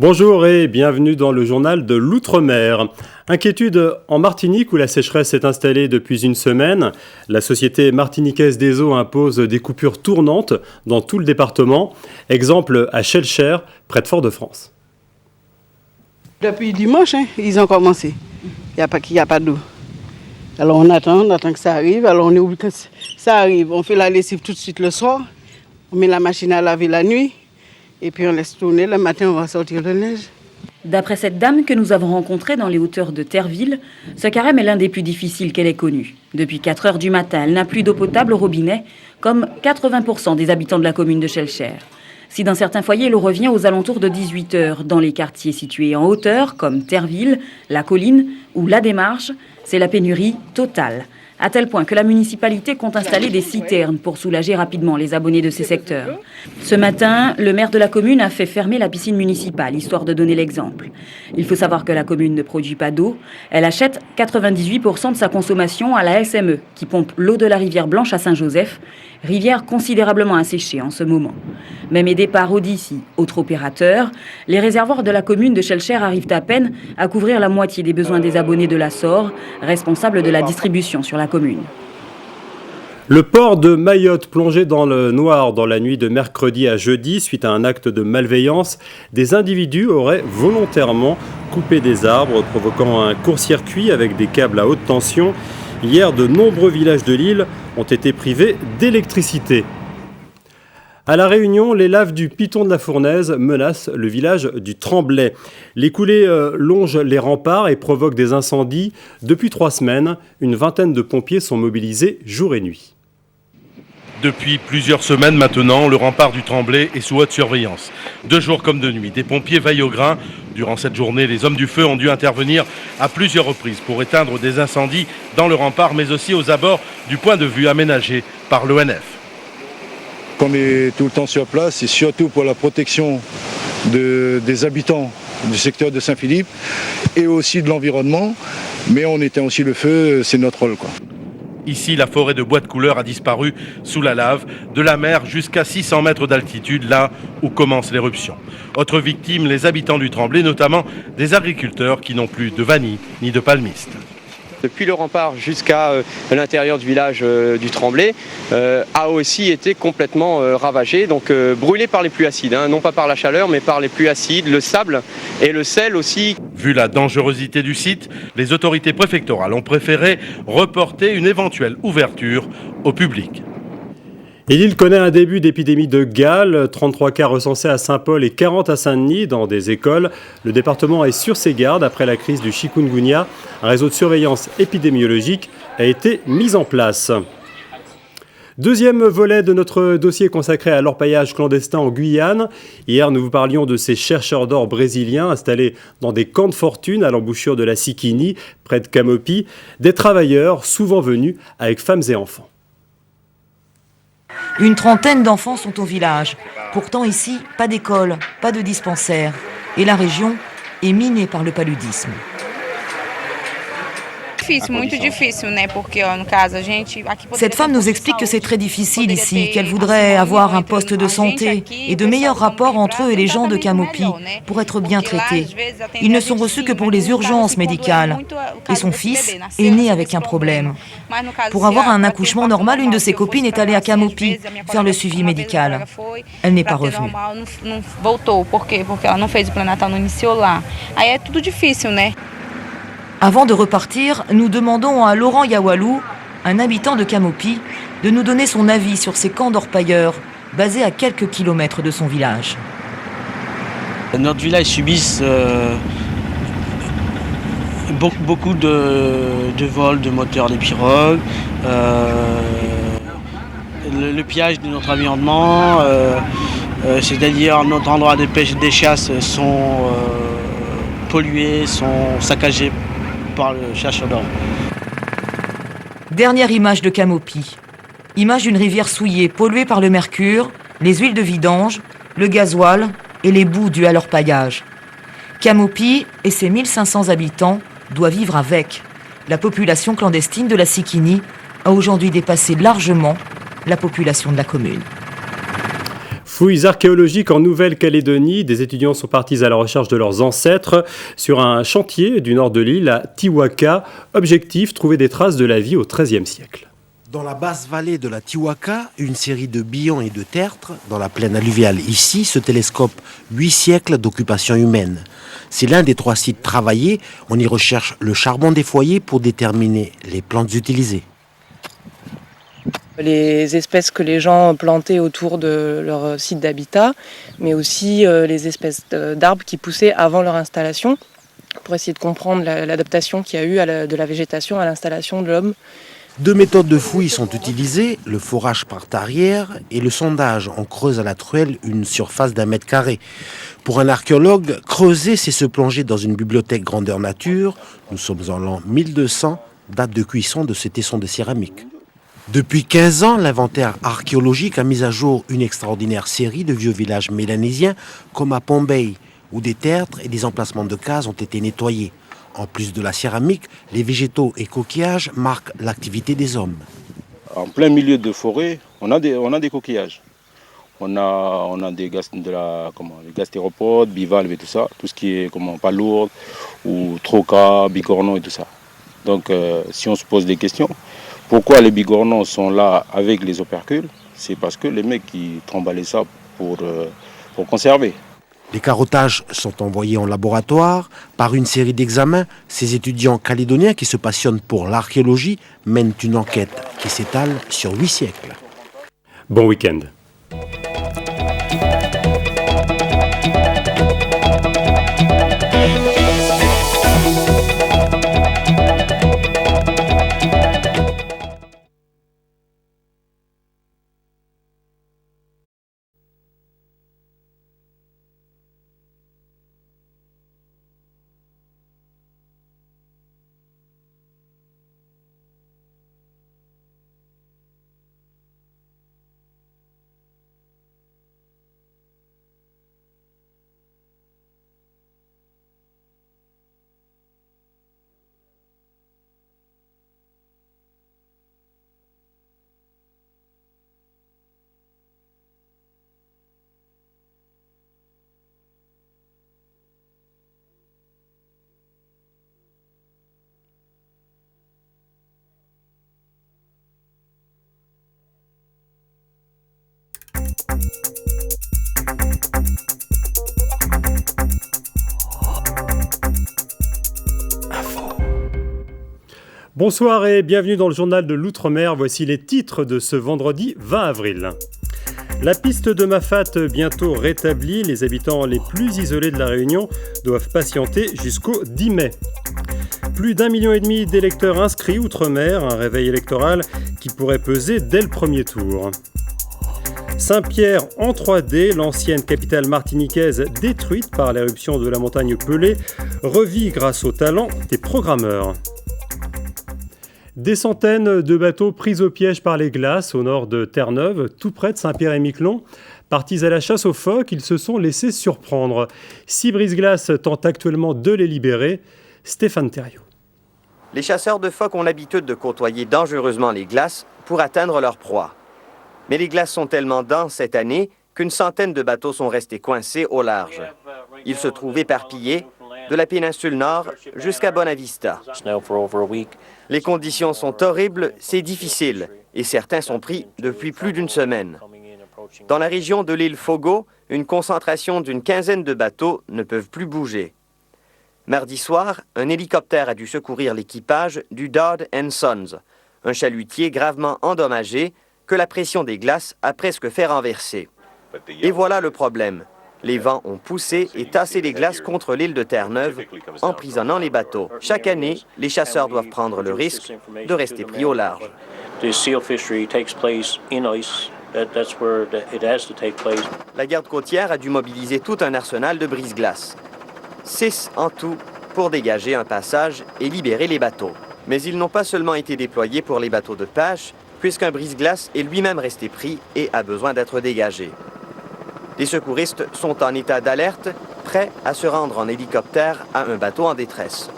Bonjour et bienvenue dans le journal de l'Outre-mer. Inquiétude en Martinique où la sécheresse s'est installée depuis une semaine. La société martiniquaise des eaux impose des coupures tournantes dans tout le département. Exemple à Schellcher, près de Fort-de-France. Depuis dimanche, ils ont commencé. Il n'y a pas d'eau. Alors on attend que ça arrive. Alors on est obligé que ça arrive. On fait la lessive tout de suite le soir. On met la machine à laver la nuit. Et puis on laisse tourner. Le matin, on va sortir de neige. D'après cette dame que nous avons rencontrée dans les hauteurs de Terreville, ce carême est l'un des plus difficiles qu'elle ait connu. Depuis 4 heures du matin, elle n'a plus d'eau potable au robinet, comme 80% des habitants de la commune de Schellcher. Si dans certains foyers, l'eau revient aux alentours de 18 heures, dans les quartiers situés en hauteur, comme Terreville, La Colline ou La Démarche, c'est la pénurie totale. À tel point que la municipalité compte installer des citernes pour soulager rapidement les abonnés de ces secteurs. Ce matin, le maire de la commune a fait fermer la piscine municipale, histoire de donner l'exemple. Il faut savoir que la commune ne produit pas d'eau. Elle achète 98% de sa consommation à la SME, qui pompe l'eau de la rivière Blanche à Saint-Joseph, rivière considérablement asséchée en ce moment. Même aidés par Odyssey, autre opérateur, les réservoirs de la commune de Schellcher arrivent à peine à couvrir la moitié des besoins des abonnés de la SOR, responsable de la distribution sur la commune. Le port de Mayotte plongé dans le noir dans la nuit de mercredi à jeudi suite à un acte de malveillance. Des individus auraient volontairement coupé des arbres, provoquant un court-circuit avec des câbles à haute tension. Hier, de nombreux villages de l'île ont été privés d'électricité. À La Réunion, les laves du Piton de la Fournaise menacent le village du Tremblay. Les coulées longent les remparts et provoquent des incendies. Depuis 3 semaines, une vingtaine de pompiers sont mobilisés jour et nuit. Depuis plusieurs semaines maintenant, le rempart du Tremblay est sous haute surveillance. De jour comme de nuit, des pompiers veillent au grain. Durant cette journée, les hommes du feu ont dû intervenir à plusieurs reprises pour éteindre des incendies dans le rempart, mais aussi aux abords du point de vue aménagé par l'ONF. On est tout le temps sur place et surtout pour la protection des habitants du secteur de Saint-Philippe et aussi de l'environnement. Mais on éteint aussi le feu, c'est notre rôle, quoi. Ici, la forêt de bois de couleur a disparu sous la lave, de la mer jusqu'à 600 mètres d'altitude, là où commence l'éruption. Autre victime, les habitants du Tremblay, notamment des agriculteurs qui n'ont plus de vanille ni de palmistes. Depuis le rempart jusqu'à l'intérieur du village du Tremblay a aussi été complètement ravagé, donc brûlé par les pluies acides, non pas par la chaleur mais par les pluies acides, le sable et le sel aussi. Vu la dangerosité du site, les autorités préfectorales ont préféré reporter une éventuelle ouverture au public. Et l'île connaît un début d'épidémie de Gale, 33 cas recensés à Saint-Paul et 40 à Saint-Denis dans des écoles. Le département est sur ses gardes après la crise du chikungunya. Un réseau de surveillance épidémiologique a été mis en place. Deuxième volet de notre dossier consacré à l'orpaillage clandestin en Guyane. Hier, nous vous parlions de ces chercheurs d'or brésiliens installés dans des camps de fortune à l'embouchure de la Sikini, près de Camopi. Des travailleurs souvent venus avec femmes et enfants. Une trentaine d'enfants sont au village. Pourtant ici, pas d'école, pas de dispensaire. Et la région est minée par le paludisme. Cette femme nous explique que c'est très difficile ici, qu'elle voudrait avoir un poste de santé et de meilleurs rapports entre eux et les gens de Camopi pour être bien traités. Ils ne sont reçus que pour les urgences médicales. Et son fils est né avec un problème. Pour avoir un accouchement normal, une de ses copines est allée à Camopi faire le suivi médical. Elle n'est pas revenue. Avant de repartir, nous demandons à Laurent Yawalou, un habitant de Camopi, de nous donner son avis sur ces camps d'orpailleurs basés à quelques kilomètres de son village. Notre village subit beaucoup de vols de moteurs des pirogues, le pillage de notre environnement, c'est-à-dire notre endroit de pêche et des chasses sont pollués, sont saccagés par le chercheur d'or. Dernière image de Camopi. Image d'une rivière souillée, polluée par le mercure, les huiles de vidange, le gasoil et les boues dues à l'orpaillage. Camopi et ses 1500 habitants doivent vivre avec. La population clandestine de la Sikini a aujourd'hui dépassé largement la population de la commune. Fouilles archéologiques en Nouvelle-Calédonie. Des étudiants sont partis à la recherche de leurs ancêtres sur un chantier du nord de l'île à Tiwaka. Objectif, trouver des traces de la vie au XIIIe siècle. Dans la basse vallée de la Tiwaka, une série de billons et de tertres. Dans la plaine alluviale ici, se télescope 8 siècles d'occupation humaine. C'est l'un des 3 sites travaillés. On y recherche le charbon des foyers pour déterminer les plantes utilisées. Les espèces que les gens plantaient autour de leur site d'habitat, mais aussi les espèces d'arbres qui poussaient avant leur installation, pour essayer de comprendre l'adaptation qu'il y a eu de la végétation à l'installation de l'homme. 2 méthodes de fouilles sont utilisées, le forage par tarière et le sondage. On creuse à la truelle une surface d'1 mètre carré. Pour un archéologue, creuser, c'est se plonger dans une bibliothèque grandeur nature. Nous sommes en l'an 1200, date de cuisson de ce tesson de céramique. Depuis 15 ans, l'inventaire archéologique a mis à jour une extraordinaire série de vieux villages mélanésiens, comme à Pombey, où des tertres et des emplacements de cases ont été nettoyés. En plus de la céramique, les végétaux et coquillages marquent l'activité des hommes. En plein milieu de forêt, on a des coquillages. On a des les gastéropodes, bivalves et tout ça, tout ce qui est palourde ou troca, bigorneaux et tout ça. Donc si on se pose des questions, pourquoi les bigorneaux sont là avec les opercules? C'est parce que les mecs qui tremballaient ça pour conserver. Les carottages sont envoyés en laboratoire. Par une série d'examens, ces étudiants calédoniens qui se passionnent pour l'archéologie mènent une enquête qui s'étale sur 8 siècles. Bon week-end. Bonsoir et bienvenue dans le journal de l'Outre-mer. Voici les titres de ce vendredi 20 avril. La piste de Mafate bientôt rétablie. Les habitants les plus isolés de la Réunion doivent patienter jusqu'au 10 mai. Plus d'1,5 million d'électeurs inscrits Outre-mer, un réveil électoral qui pourrait peser dès le premier tour. Saint-Pierre en 3D, l'ancienne capitale martiniquaise détruite par l'éruption de la montagne Pelée, revit grâce au talent des programmeurs. Des centaines de bateaux pris au piège par les glaces au nord de Terre-Neuve, tout près de Saint-Pierre-et-Miquelon. Partis à la chasse aux phoques, ils se sont laissés surprendre. 6 brise-glaces tentent actuellement de les libérer. Stéphane Thériault. Les chasseurs de phoques ont l'habitude de côtoyer dangereusement les glaces pour atteindre leur proie. Mais les glaces sont tellement denses cette année qu'une centaine de bateaux sont restés coincés au large. Ils se trouvent éparpillés de la péninsule nord jusqu'à Bonavista. Les conditions sont horribles, c'est difficile, et certains sont pris depuis plus d'une semaine. Dans la région de l'île Fogo, une concentration d'une quinzaine de bateaux ne peuvent plus bouger. Mardi soir, un hélicoptère a dû secourir l'équipage du Dodd & Sons, un chalutier gravement endommagé que la pression des glaces a presque fait renverser. Et voilà le problème. Les vents ont poussé et tassé les glaces contre l'île de Terre-Neuve, emprisonnant les bateaux. Chaque année, les chasseurs doivent prendre le risque de rester pris au large. La garde côtière a dû mobiliser tout un arsenal de brise-glaces. 6 en tout pour dégager un passage et libérer les bateaux. Mais ils n'ont pas seulement été déployés pour les bateaux de pêche, puisqu'un brise-glace est lui-même resté pris et a besoin d'être dégagé. Les secouristes sont en état d'alerte, prêts à se rendre en hélicoptère à un bateau en détresse.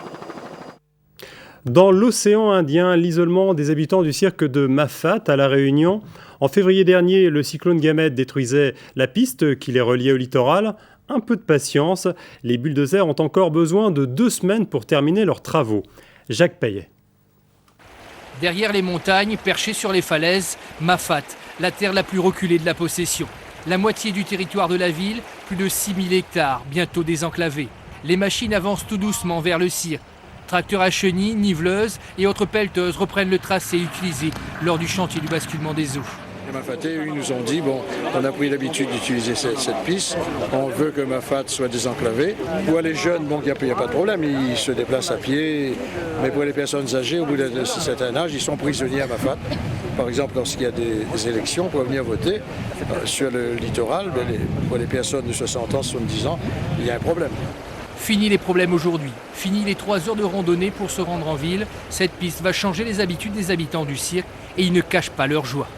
Dans l'océan Indien, l'isolement des habitants du cirque de Mafat à La Réunion. En février dernier, le cyclone Gamet détruisait la piste qui les reliait au littoral. Un peu de patience, les bulldozers ont encore besoin de 2 semaines pour terminer leurs travaux. Jacques Payet. Derrière les montagnes, perchées sur les falaises, Mafat, la terre la plus reculée de la possession. La moitié du territoire de la ville, plus de 6000 hectares, bientôt désenclavés. Les machines avancent tout doucement vers le cirque. Tracteurs à chenilles, niveleuses et autres pelleteuses reprennent le tracé utilisé lors du chantier du basculement des eaux. Les Mafatais, ils nous ont dit, on a pris l'habitude d'utiliser cette piste, on veut que Mafat soit désenclavé. Pour les jeunes, il n'y a pas de problème, ils se déplacent à pied, mais pour les personnes âgées, au bout d'un certain âge, ils sont prisonniers à Mafat. Par exemple, lorsqu'il y a des élections pour venir voter sur le littoral, pour les personnes de 60 ans, 70 ans, il y a un problème. Fini les problèmes aujourd'hui, fini les 3 heures de randonnée pour se rendre en ville. Cette piste va changer les habitudes des habitants du cirque et ils ne cachent pas leur joie.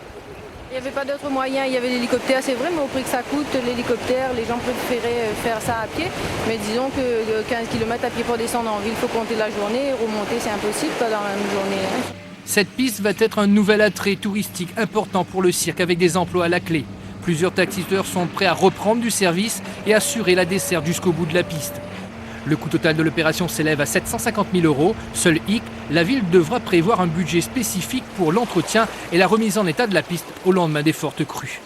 Il n'y avait pas d'autres moyens, il y avait l'hélicoptère, c'est vrai, mais au prix que ça coûte, l'hélicoptère, les gens préféraient faire ça à pied. Mais disons que 15 km à pied pour descendre en ville, il faut compter la journée, remonter c'est impossible, pas dans la même journée. Cette piste va être un nouvel attrait touristique important pour le cirque avec des emplois à la clé. Plusieurs taxiteurs sont prêts à reprendre du service et assurer la desserte jusqu'au bout de la piste. Le coût total de l'opération s'élève à 750 000 €. Seul hic, la ville devra prévoir un budget spécifique pour l'entretien et la remise en état de la piste au lendemain des fortes crues.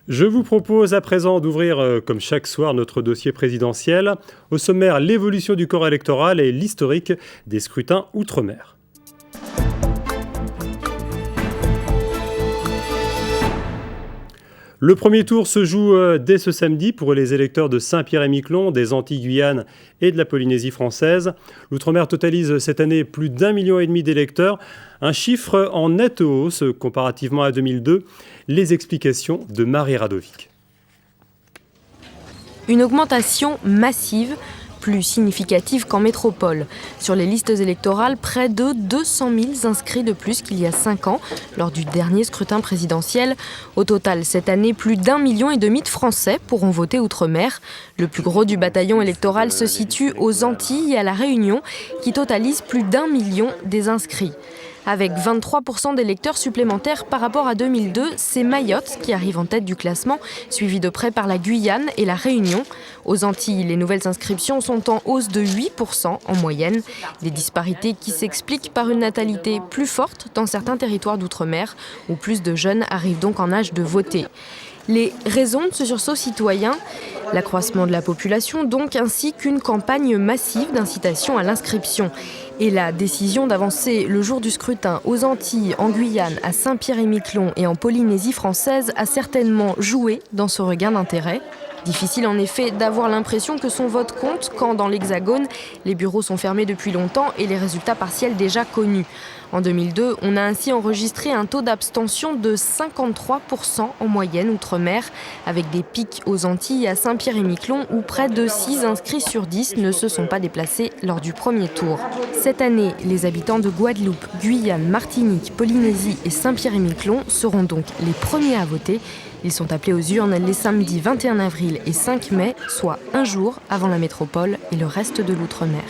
Je vous propose à présent d'ouvrir, comme chaque soir, notre dossier présidentiel. Au sommaire, l'évolution du corps électoral et l'historique des scrutins outre-mer. Le premier tour se joue dès ce samedi pour les électeurs de Saint-Pierre-et-Miquelon, des Antilles-Guyane et de la Polynésie française. L'outre-mer totalise cette année plus d'1,5 million d'électeurs, un chiffre en nette hausse comparativement à 2002. Les explications de Marie Radovic. Une augmentation massive, plus significative qu'en métropole. Sur les listes électorales, près de 200 000 inscrits de plus qu'il y a 5 ans, lors du dernier scrutin présidentiel. Au total, cette année, plus d'1,5 million de Français pourront voter outre-mer. Le plus gros du bataillon électoral se situe aux Antilles et à La Réunion, qui totalise plus d'1 million des inscrits. Avec 23% d'électeurs supplémentaires par rapport à 2002, c'est Mayotte qui arrive en tête du classement, suivi de près par la Guyane et la Réunion. Aux Antilles, les nouvelles inscriptions sont en hausse de 8% en moyenne. Des disparités qui s'expliquent par une natalité plus forte dans certains territoires d'outre-mer, où plus de jeunes arrivent donc en âge de voter. Les raisons de ce sursaut citoyen, l'accroissement de la population donc, ainsi qu'une campagne massive d'incitation à l'inscription. Et la décision d'avancer le jour du scrutin aux Antilles, en Guyane, à Saint-Pierre-et-Miquelon et en Polynésie française a certainement joué dans ce regain d'intérêt. Difficile en effet d'avoir l'impression que son vote compte quand dans l'Hexagone, les bureaux sont fermés depuis longtemps et les résultats partiels déjà connus. En 2002, on a ainsi enregistré un taux d'abstention de 53% en moyenne outre-mer, avec des pics aux Antilles et à Saint-Pierre-et-Miquelon où près de 6 inscrits sur 10 ne se sont pas déplacés lors du premier tour. Cette année, les habitants de Guadeloupe, Guyane, Martinique, Polynésie et Saint-Pierre-et-Miquelon seront donc les premiers à voter. Ils sont appelés aux urnes les samedis 21 avril et 5 mai, soit un jour avant la métropole et le reste de l'outre-mer.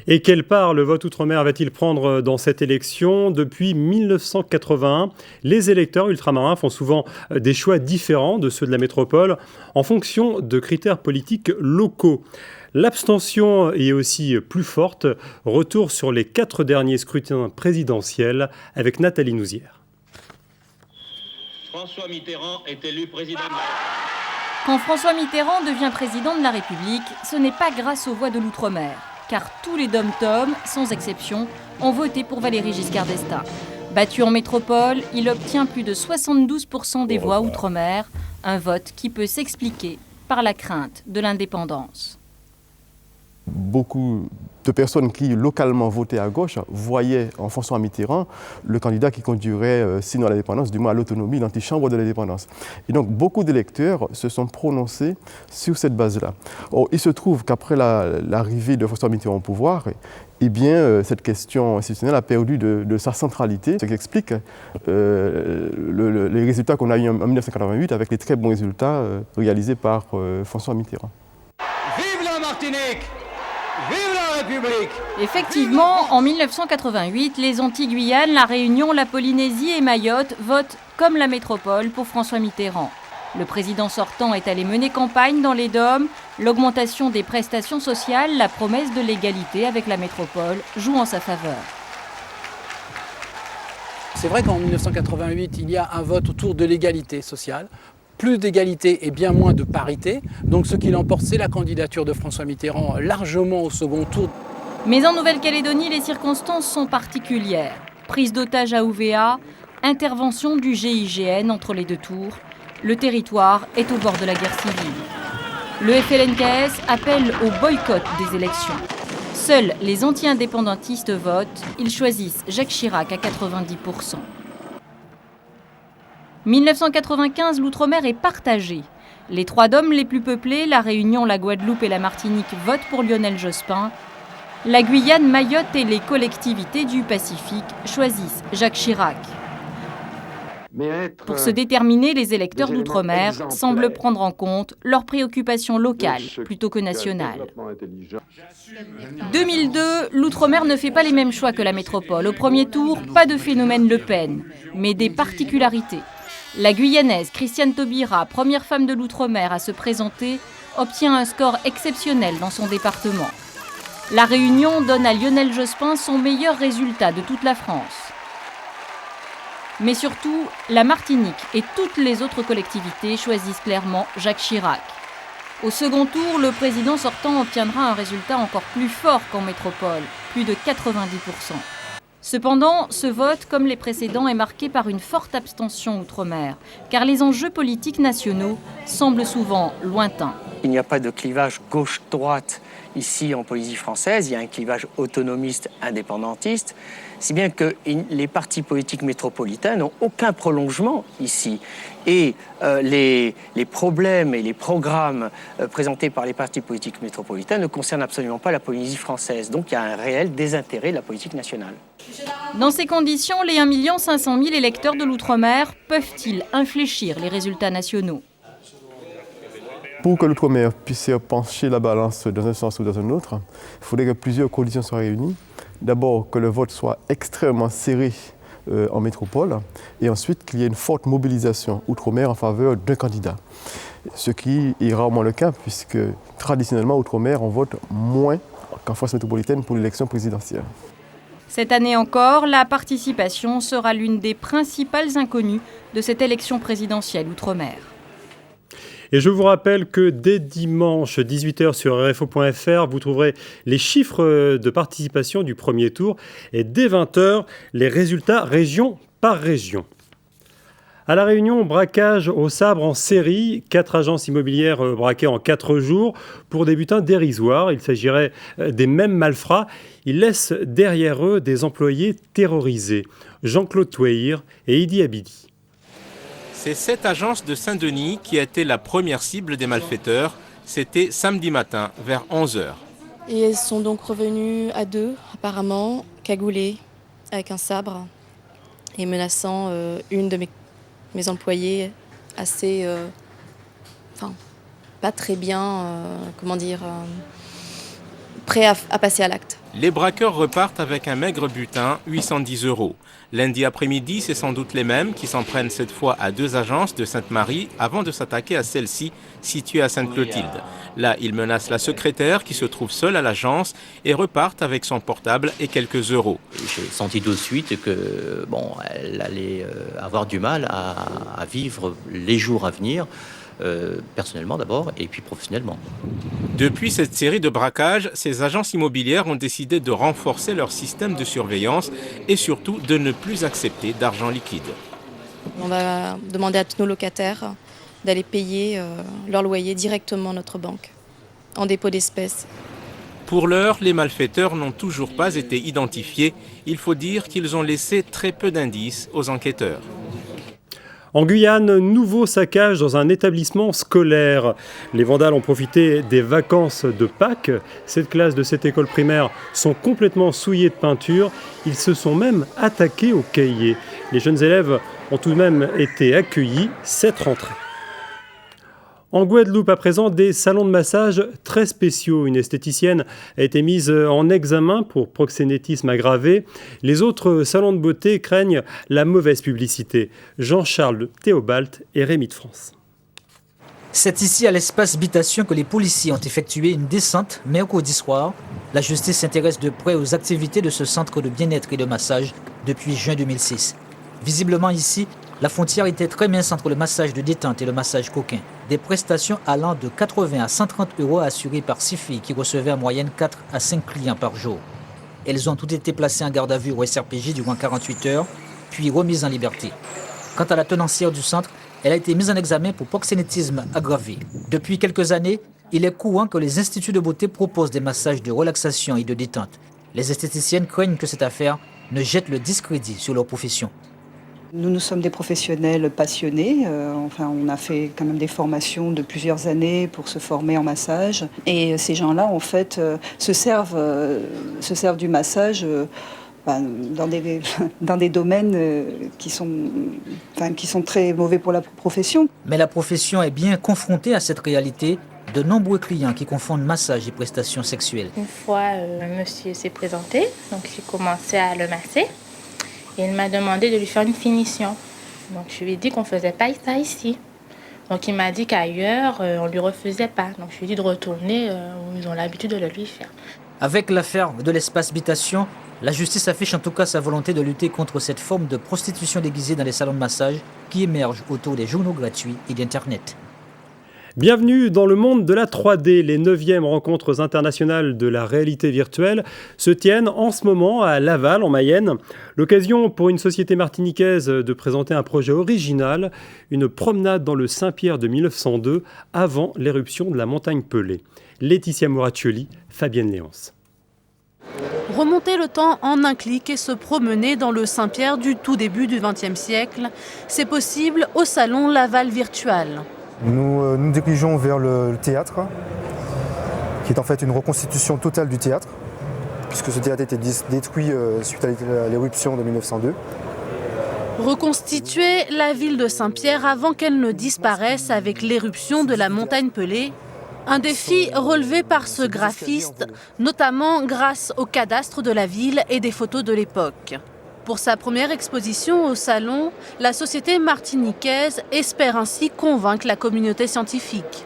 Et quelle part le vote outre-mer va-t-il prendre dans cette élection ? Depuis 1981, les électeurs ultramarins font souvent des choix différents de ceux de la métropole en fonction de critères politiques locaux. L'abstention est aussi plus forte. Retour sur les 4 derniers scrutins présidentiels avec Nathalie Nouzière. François Mitterrand est élu président de la République. Quand François Mitterrand devient président de la République, ce n'est pas grâce aux voix de l'outre-mer, car tous les dom-toms, sans exception, ont voté pour Valéry Giscard d'Estaing. Battu en métropole, il obtient plus de 72% des voix outre-mer, un vote qui peut s'expliquer par la crainte de l'indépendance. Beaucoup de personnes qui localement votaient à gauche voyaient en François Mitterrand le candidat qui conduirait, sinon à l'indépendance, du moins à l'autonomie, l'antichambre de l'indépendance. Et donc beaucoup d'électeurs se sont prononcés sur cette base-là. Or, il se trouve qu'après l'arrivée de François Mitterrand au pouvoir, eh bien, cette question institutionnelle a perdu de sa centralité, ce qui explique les résultats qu'on a eus en 1988 avec les très bons résultats réalisés par François Mitterrand. Vive la Martinique! Vive la République. Effectivement, en 1988, les Antilles-Guyane, la Réunion, la Polynésie et Mayotte votent comme la métropole pour François Mitterrand. Le président sortant est allé mener campagne dans les DOM. L'augmentation des prestations sociales, la promesse de l'égalité avec la métropole joue en sa faveur. C'est vrai qu'en 1988, il y a un vote autour de l'égalité sociale. Plus d'égalité et bien moins de parité. Donc ce qui l'emporte, c'est la candidature de François Mitterrand largement au second tour. Mais en Nouvelle-Calédonie, les circonstances sont particulières. Prise d'otages à Ouvéa, intervention du GIGN entre les deux tours. Le territoire est au bord de la guerre civile. Le FLNKS appelle au boycott des élections. Seuls les anti-indépendantistes votent. Ils choisissent Jacques Chirac à 90%. 1995, l'outre-mer est partagé. Les 3 DOM les plus peuplés, la Réunion, la Guadeloupe et la Martinique, votent pour Lionel Jospin. La Guyane, Mayotte et les collectivités du Pacifique choisissent Jacques Chirac. Pour se déterminer, les électeurs d'outre-mer semblent prendre en compte leurs préoccupations locales plutôt que nationales. 2002, l'outre-mer ne fait pas les mêmes choix que la métropole. Au premier tour, pas de phénomène Le Pen, mais des particularités. La Guyanaise Christiane Taubira, première femme de l'outre-mer à se présenter, obtient un score exceptionnel dans son département. La Réunion donne à Lionel Jospin son meilleur résultat de toute la France. Mais surtout, la Martinique et toutes les autres collectivités choisissent clairement Jacques Chirac. Au second tour, le président sortant obtiendra un résultat encore plus fort qu'en métropole, plus de 90%. Cependant, ce vote, comme les précédents, est marqué par une forte abstention outre-mer, car les enjeux politiques nationaux semblent souvent lointains. Il n'y a pas de clivage gauche-droite ici en Polynésie française, il y a un clivage autonomiste indépendantiste, si bien que les partis politiques métropolitains n'ont aucun prolongement ici. Et les problèmes et les programmes présentés par les partis politiques métropolitains ne concernent absolument pas la Polynésie française. Donc il y a un réel désintérêt de la politique nationale. Dans ces conditions, les 1 500 000 électeurs de l'outre-mer peuvent-ils infléchir les résultats nationaux ? Pour que l'outre-mer puisse pencher la balance dans un sens ou dans un autre, il faudrait que plusieurs conditions soient réunies. D'abord, que le vote soit extrêmement serré en métropole, et ensuite qu'il y ait une forte mobilisation outre-mer en faveur d'un candidat. Ce qui est rarement le cas, puisque traditionnellement, outre-mer, on vote moins qu'en France métropolitaine pour l'élection présidentielle. Cette année encore, la participation sera l'une des principales inconnues de cette élection présidentielle outre-mer. Et je vous rappelle que dès dimanche 18h sur rfo.fr, vous trouverez les chiffres de participation du premier tour et dès 20h, les résultats région par région. À La Réunion, braquage au sabre en série, 4 agences immobilières braquées en 4 jours pour des butins dérisoires. Il s'agirait des mêmes malfrats. Ils laissent derrière eux des employés terrorisés. Jean-Claude Touahir et Idi Abidi. C'est cette agence de Saint-Denis qui a été la première cible des malfaiteurs. C'était samedi matin, vers 11h. Et elles sont donc revenues à 2, apparemment, cagoulées, avec un sabre, et menaçant une de mes employés assez... pas très bien, prêt à passer à l'acte. Les braqueurs repartent avec un maigre butin, 810 €. Lundi après-midi, c'est sans doute les mêmes qui s'en prennent cette fois à 2 agences de Sainte-Marie avant de s'attaquer à celle-ci, située à Sainte-Clotilde. Là, ils menacent la secrétaire qui se trouve seule à l'agence et repartent avec son portable et quelques euros. J'ai senti tout de suite que elle allait avoir du mal à vivre les jours à venir. Personnellement d'abord et puis professionnellement. Depuis cette série de braquages, ces agences immobilières ont décidé de renforcer leur système de surveillance et surtout de ne plus accepter d'argent liquide. On va demander à tous nos locataires d'aller payer leur loyer directement à notre banque, en dépôt d'espèces. Pour l'heure, les malfaiteurs n'ont toujours pas été identifiés. Il faut dire qu'ils ont laissé très peu d'indices aux enquêteurs. En Guyane, nouveau saccage dans un établissement scolaire. Les vandales ont profité des vacances de Pâques. 7 classes de cette école primaire sont complètement souillées de peinture. Ils se sont même attaqués aux cahiers. Les jeunes élèves ont tout de même été accueillis cette rentrée. En Guadeloupe, à présent, des salons de massage très spéciaux. Une esthéticienne a été mise en examen pour proxénétisme aggravé. Les autres salons de beauté craignent la mauvaise publicité. Jean-Charles Théobald et Rémi de France. C'est ici à l'espace Habitation que les policiers ont effectué une descente mercredi soir. La justice s'intéresse de près aux activités de ce centre de bien-être et de massage depuis juin 2006. Visiblement ici, la frontière était très mince entre le massage de détente et le massage coquin. Des prestations allant de 80 à 130 € assurées par 6 filles qui recevaient en moyenne 4 à 5 clients par jour. Elles ont toutes été placées en garde à vue au SRPJ durant 48 heures, puis remises en liberté. Quant à la tenancière du centre, elle a été mise en examen pour proxénétisme aggravé. Depuis quelques années, il est courant que les instituts de beauté proposent des massages de relaxation et de détente. Les esthéticiennes craignent que cette affaire ne jette le discrédit sur leur profession. Nous sommes des professionnels passionnés. On a fait quand même des formations de plusieurs années pour se former en massage. Et ces gens-là, en fait, se servent du massage dans des domaines qui sont très mauvais pour la profession. Mais la profession est bien confrontée à cette réalité. De nombreux clients qui confondent massage et prestations sexuelles. Une fois, un monsieur s'est présenté, donc j'ai commencé à le masser. Et il m'a demandé de lui faire une finition. Donc je lui ai dit qu'on ne faisait pas ça ici. Donc il m'a dit qu'ailleurs, on ne lui refaisait pas. Donc je lui ai dit de retourner où ils ont l'habitude de le lui faire. Avec l'affaire de l'espace Habitation, la justice affiche en tout cas sa volonté de lutter contre cette forme de prostitution déguisée dans les salons de massage qui émerge autour des journaux gratuits et d'Internet. Bienvenue dans le monde de la 3D. Les 9e rencontres internationales de la réalité virtuelle se tiennent en ce moment à Laval, en Mayenne. L'occasion pour une société martiniquaise de présenter un projet original, une promenade dans le Saint-Pierre de 1902, avant l'éruption de la montagne Pelée. Laetitia Moraccioli, Fabienne Léance. Remonter le temps en un clic et se promener dans le Saint-Pierre du tout début du XXe siècle, c'est possible au salon Laval Virtual. Nous nous dirigeons vers le théâtre, qui est en fait une reconstitution totale du théâtre, puisque ce théâtre a été détruit suite à l'éruption de 1902. Reconstituer la ville de Saint-Pierre avant qu'elle ne disparaisse avec l'éruption de la montagne Pelée, un défi relevé par ce graphiste, notamment grâce au cadastre de la ville et des photos de l'époque. Pour sa première exposition au salon, la société martiniquaise espère ainsi convaincre la communauté scientifique.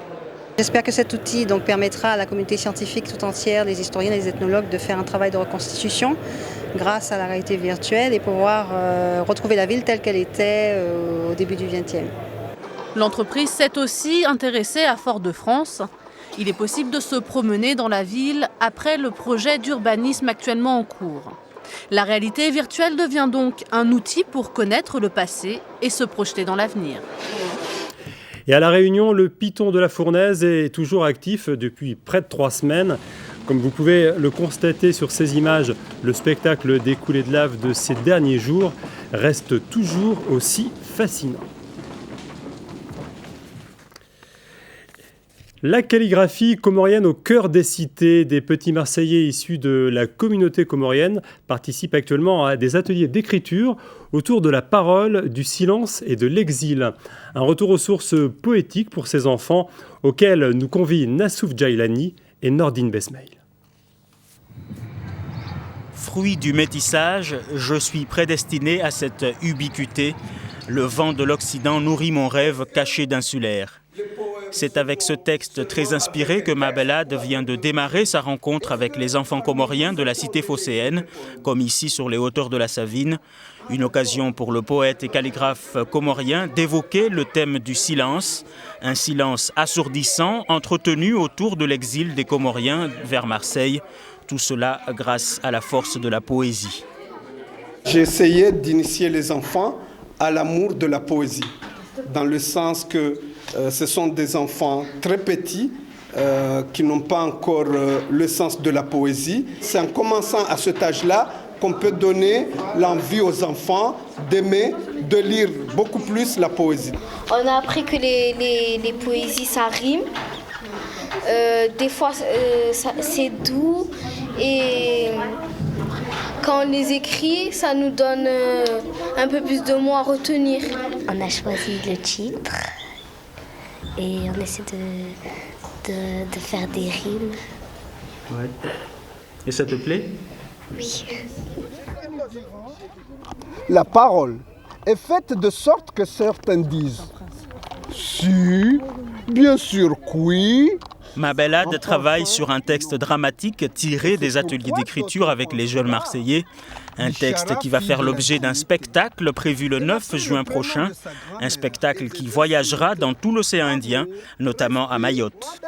J'espère que cet outil permettra à la communauté scientifique tout entière, les historiens et les ethnologues, de faire un travail de reconstitution grâce à la réalité virtuelle et pouvoir retrouver la ville telle qu'elle était au début du XXe. L'entreprise s'est aussi intéressée à Fort-de-France. Il est possible de se promener dans la ville après le projet d'urbanisme actuellement en cours. La réalité virtuelle devient donc un outil pour connaître le passé et se projeter dans l'avenir. Et à La Réunion, le Python de la Fournaise est toujours actif depuis près de 3 semaines. Comme vous pouvez le constater sur ces images, le spectacle des coulées de lave de ces derniers jours reste toujours aussi fascinant. La calligraphie comorienne au cœur des cités. Des petits Marseillais issus de la communauté comorienne participent actuellement à des ateliers d'écriture autour de la parole, du silence et de l'exil. Un retour aux sources poétiques pour ces enfants auxquels nous convient Nassouf Jailani et Nordine Besmail. Fruit du métissage, je suis prédestiné à cette ubiquité. Le vent de l'Occident nourrit mon rêve caché d'insulaire. C'est avec ce texte très inspiré que ma balade vient de démarrer sa rencontre avec les enfants comoriens de la cité phocéenne, comme ici sur les hauteurs de la Savine. Une occasion pour le poète et calligraphe comorien d'évoquer le thème du silence, un silence assourdissant entretenu autour de l'exil des Comoriens vers Marseille. Tout cela grâce à la force de la poésie. J'ai essayé d'initier les enfants à l'amour de la poésie, dans le sens que ce sont des enfants très petits qui n'ont pas encore le sens de la poésie. C'est en commençant à cet âge-là qu'on peut donner l'envie aux enfants d'aimer, de lire beaucoup plus la poésie. On a appris que les poésies, ça rime. Des fois, c'est doux. Et quand on les écrit, ça nous donne un peu plus de mots à retenir. On a choisi le titre. et on essaie de faire des rimes. Ouais. Et ça te plaît? Oui. La parole est faite de sorte que certains disent si, bien sûr que oui. Mabelade travaille sur un texte dramatique tiré des ateliers d'écriture avec les jeunes Marseillais. Un texte qui va faire l'objet d'un spectacle prévu le 9 juin prochain. Un spectacle qui voyagera dans tout l'océan Indien, notamment à Mayotte.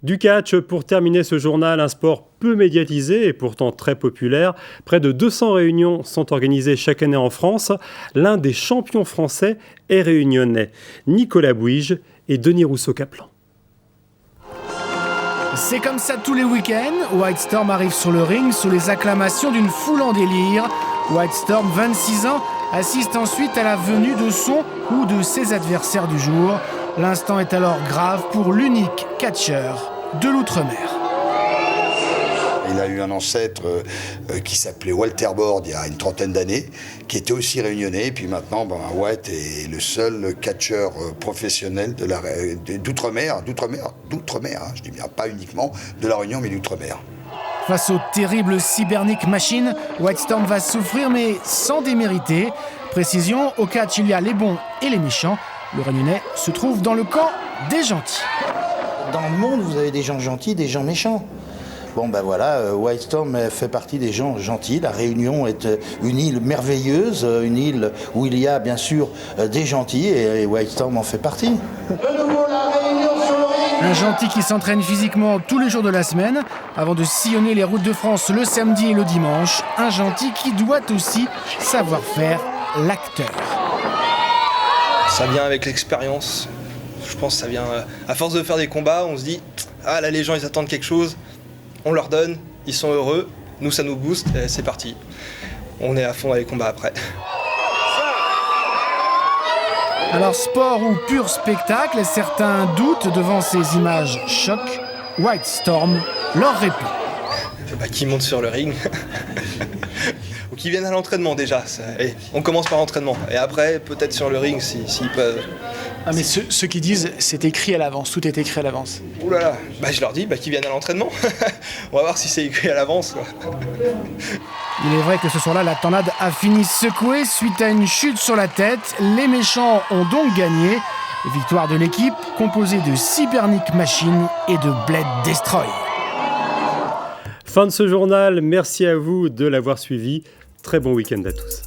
Du catch, pour terminer ce journal, un sport peu médiatisé et pourtant très populaire. Près de 200 réunions sont organisées chaque année en France. L'un des champions français est réunionnais, Nicolas Bouige et Denis Rousseau-Caplan. C'est comme ça tous les week-ends. White Storm arrive sur le ring sous les acclamations d'une foule en délire. White Storm, 26 ans, assiste ensuite à la venue de son ou de ses adversaires du jour. L'instant est alors grave pour l'unique catcheur de l'Outre-mer. Il a eu un ancêtre qui s'appelait Walter Bord il y a une trentaine d'années, qui était aussi réunionnais. Et puis maintenant, White est le seul catcheur professionnel d'Outre-mer, hein, je dis bien pas uniquement de la Réunion, mais d'Outre-mer. Face aux terribles Cybernic Machines, White Storm va souffrir, mais sans démériter. Précision, au catch, il y a les bons et les méchants. Le Réunionnais se trouve dans le camp des gentils. Dans le monde, vous avez des gens gentils, des gens méchants. Bon ben voilà, White Storm fait partie des gens gentils. La Réunion est une île merveilleuse, une île où il y a bien sûr des gentils et White Storm en fait partie. De nouveau la Réunion sur le ring. Un gentil qui s'entraîne physiquement tous les jours de la semaine avant de sillonner les routes de France le samedi et le dimanche. Un gentil qui doit aussi savoir faire l'acteur. Ça vient avec l'expérience. Je pense que ça vient à force de faire des combats, on se dit ah là les gens ils attendent quelque chose. On leur donne, ils sont heureux, nous ça nous booste et c'est parti. On est à fond dans les combats après. Alors sport ou pur spectacle, certains doutent devant ces images choc. White Storm leur répond. Qui montent sur le ring ou qui viennent à l'entraînement déjà. Allez, on commence par l'entraînement et après peut-être sur le ring s'ils peuvent. Ah mais ceux qui disent c'est écrit à l'avance, tout est écrit à l'avance. Ouh là là, je leur dis qu'ils viennent à l'entraînement. On va voir si c'est écrit à l'avance. Quoi. Il est vrai que ce soir-là, la tornade a fini secouée suite à une chute sur la tête. Les méchants ont donc gagné. Victoire de l'équipe composée de Cybernic Machine et de Blade Destroy. Fin de ce journal, merci à vous de l'avoir suivi. Très bon week-end à tous.